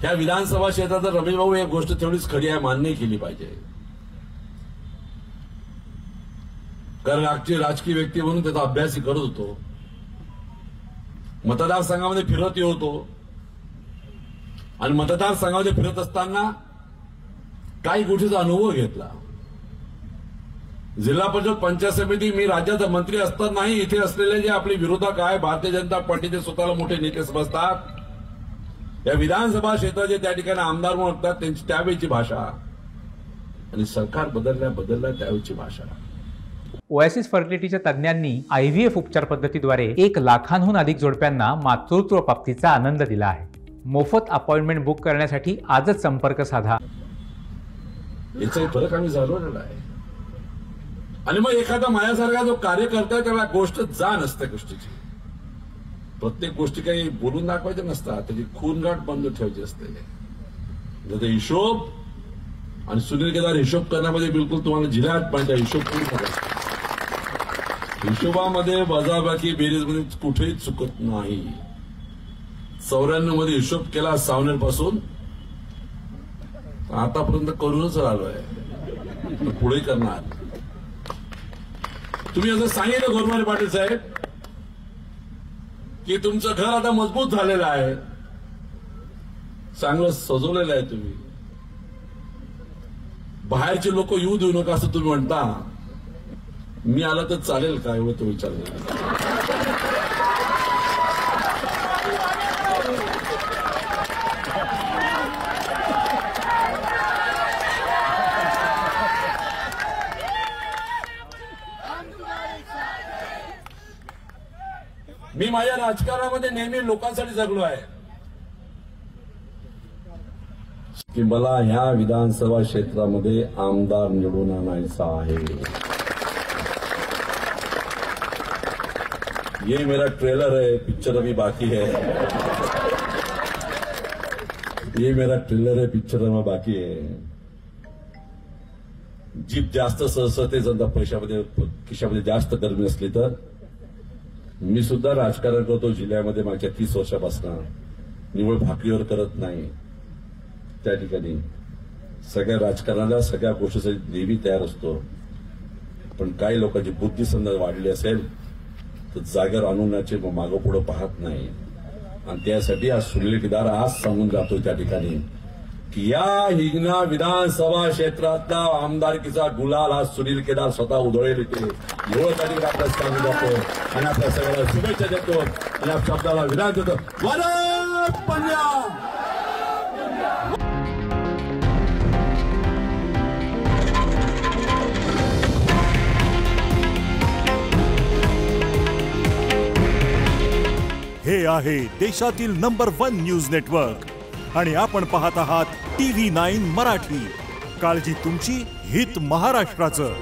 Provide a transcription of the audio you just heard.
ह्या विधानसभा क्षेत्रात रमेश भाऊ एक गोष्ट तेवढीच खरी आहे, मान्य केली पाहिजे. कारण राजकीय व्यक्ती म्हणून त्याचा अभ्यासही करत होतो, मतदारसंघामध्ये फिरत होतो आणि मतदारसंघामध्ये फिरत असताना काही गोष्टीचा अनुभव घेतला. जिल्हा परिषद पंचायत समिती, मी राज्याचा मंत्री असतानाही इथे असलेले जे आपले विरोधक आहे, भारतीय जनता पार्टीचे स्वतःला मोठे नेते समजतात, या विधानसभा क्षेत्राचे त्या ठिकाणी आमदार म्हणून असतात, त्यांची त्यावेळीची भाषा आणि सरकार बदलल्या त्यावेळीची भाषा. ओएसिस फर्टिलिटीच्या तज्ञांनी IVF उपचार पद्धतीद्वारे 1 लाखांहून अधिक जोडप्यांना मातृत्व प्राप्तीचा आनंद दिला आहे. मोफत अपॉइंटमेंट बुक करण्यासाठी आजच संपर्क साधा. याचा फरक आम्ही जाणवलेला आहे. आणि मग एखादा माझ्यासारखा जो कार्यकर्ता त्याला गोष्ट जाण असते, गोष्टीची प्रत्येक गोष्टी काही बोलून दाखवायच्या नसतात, त्याची खूनगाठ बंद ठेवायची असते. त्याचा हिशोब आणि सुनील केदार हिशोब करण्यामध्ये बिलकुल तुम्हाला जिल्ह्यात पाहिजे हिशोब पूर्ण करायचा. हिशोबामध्ये वजाबाकी बेरीजमध्ये कुठेही चुकत नाही. 94 मध्ये हिशोब केला सावनेर पासून आतापर्यंत करूनच राहिलोय, पुढे करणार. तुम्ही असं सांगितलं गोरमारे पाटील साहेब की तुमचं घर आता मजबूत झालेलं आहे, चांगलं सजवलेलं आहे, तुम्ही बाहेरचे लोक येऊ देऊ नका असं तुम्ही म्हणता. मी आला तर चालेल का एवढं तो विचार केला. मी माझ्या राजकारणामध्ये नेहमी लोकांसाठी जगलो आहे की मला ह्या विधानसभा क्षेत्रामध्ये आमदार निवडून आणायचा आहे. ये मेरा ट्रेलर है, पिक्चर अभी बाकी है. ये मेरा ट्रेलर है, पिक्चर अभी बाकी है. जीप जास्त सहसते समजा पैशामध्ये खिशामध्ये जास्त गरमी असली तर मी सुद्धा राजकारण करतो जिल्ह्यामध्ये मागच्या 30 वर्षापासून. निवड भाकरीवर करत नाही. त्या ठिकाणी सगळ्या राजकारणाला सगळ्या गोष्टीसाठी नेहमी तयार असतो. पण काही लोकांची बुद्धी समजा वाढली असेल तर जागेवर आणण्याचे मागं पुढे पाहत नाही. आणि त्यासाठी आज सुनील केदार आज सांगून जातो त्या ठिकाणी की या हिंगणा विधानसभा क्षेत्रातला आमदारकीचा गुलाल आज सुनील केदार स्वतः उधळेल येते. एवढं त्या ठिकाणी आपल्याला सांगून जातो आणि आपल्या सगळ्याला शुभेच्छा देतो आणि या शब्दाला विराम देतो. वरद पंजाब. हे आहे देशातील नंबर 1 न्यूज नेटवर्क आणि आपण पाहत आहात TV9 मराठी. काळजी तुमची, हित महाराष्ट्राचं.